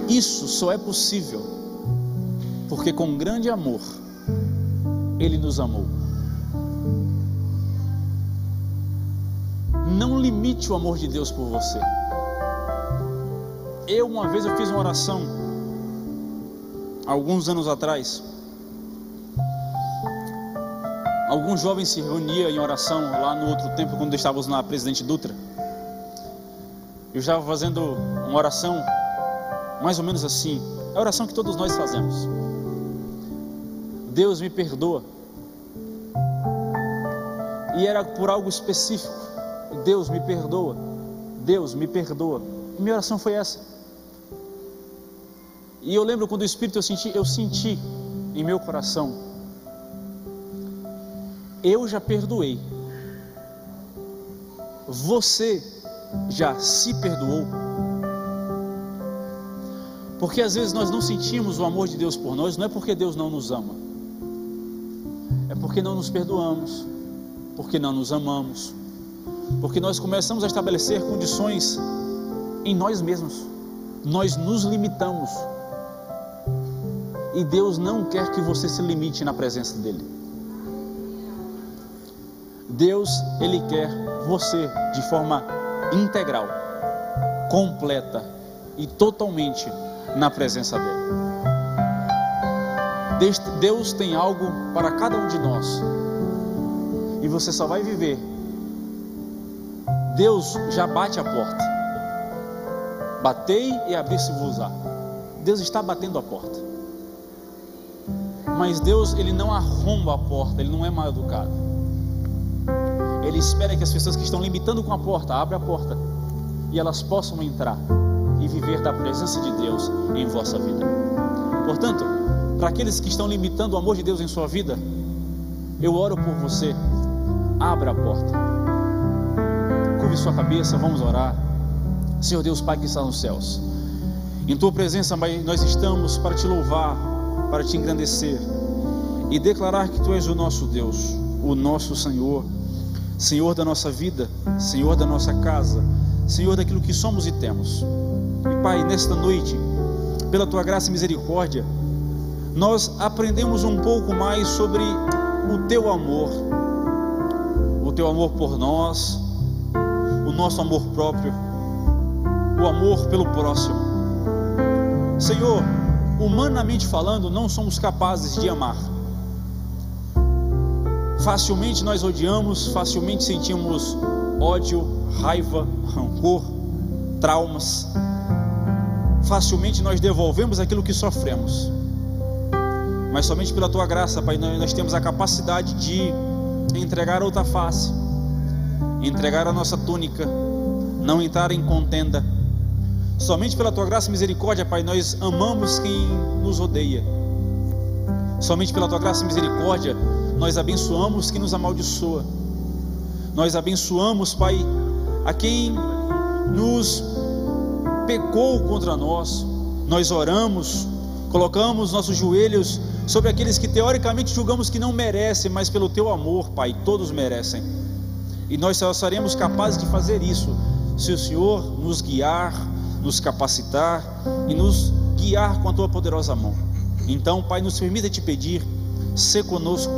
Isso só é possível porque com grande amor Ele nos amou. Não limite o amor de Deus por você. Uma vez eu fiz uma oração, alguns anos atrás. Alguns jovens se reuniam em oração lá no outro tempo, quando estávamos na Presidente Dutra. Eu estava fazendo uma oração mais ou menos assim, a oração que todos nós fazemos: Deus me perdoa. E era por algo específico: Deus me perdoa, Deus me perdoa. E minha oração foi essa. E eu lembro quando o Espírito eu senti em meu coração: eu já perdoei. Você já se perdoou? Porque às vezes nós não sentimos o amor de Deus por nós, não é porque Deus não nos ama, é porque não nos perdoamos, porque não nos amamos, porque nós começamos a estabelecer condições em nós mesmos, nós nos limitamos, e Deus não quer que você se limite na presença dEle. Deus, Ele quer você de forma integral, completa e totalmente na presença dEle. Deus tem algo para cada um de nós, e você só vai viver. Deus já bate a porta. Batei e abri-se-vos-á. Deus está batendo a porta. Mas Deus, Ele não arromba a porta, Ele não é mal educado. Ele espera que as pessoas que estão limitando com a porta, abram a porta, e elas possam entrar e viver da presença de Deus em vossa vida. Portanto, para aqueles que estão limitando o amor de Deus em sua vida, eu oro por você: abra a porta, curve sua cabeça, vamos orar. Senhor Deus Pai que está nos céus, em Tua presença nós estamos para Te louvar, para Te engrandecer e declarar que Tu és o nosso Deus, o nosso Senhor, Senhor da nossa vida, Senhor da nossa casa, Senhor daquilo que somos e temos. E Pai, nesta noite, pela Tua graça e misericórdia, nós aprendemos um pouco mais sobre o Teu amor por nós, o nosso amor próprio, o amor pelo próximo. Senhor, humanamente falando, não somos capazes de amar. Facilmente nós odiamos, facilmente sentimos ódio, raiva, rancor, traumas. Facilmente nós devolvemos aquilo que sofremos. Mas somente pela Tua graça, Pai, nós temos a capacidade de entregar a outra face, entregar a nossa túnica, não entrar em contenda. Somente pela Tua graça e misericórdia, Pai, nós amamos quem nos odeia. Somente pela Tua graça e misericórdia nós abençoamos quem nos amaldiçoa. Nós abençoamos, Pai, a quem nos pecou contra nós. Nós oramos, colocamos nossos joelhos sobre aqueles que teoricamente julgamos que não merecem, mas pelo Teu amor, Pai, todos merecem. E nós só seremos capazes de fazer isso se o Senhor nos guiar, nos capacitar e nos guiar com a Tua poderosa mão. Então, Pai, nos permita Te pedir: ser conosco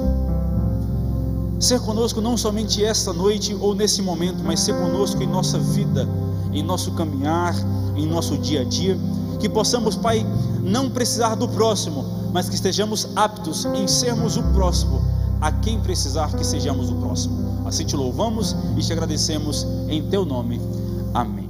não somente esta noite ou nesse momento, mas ser conosco em nossa vida, em nosso caminhar, em nosso dia a dia, que possamos, Pai, não precisar do próximo, mas que estejamos aptos em sermos o próximo a quem precisar que sejamos o próximo. Assim Te louvamos e Te agradecemos em Teu nome. Amém.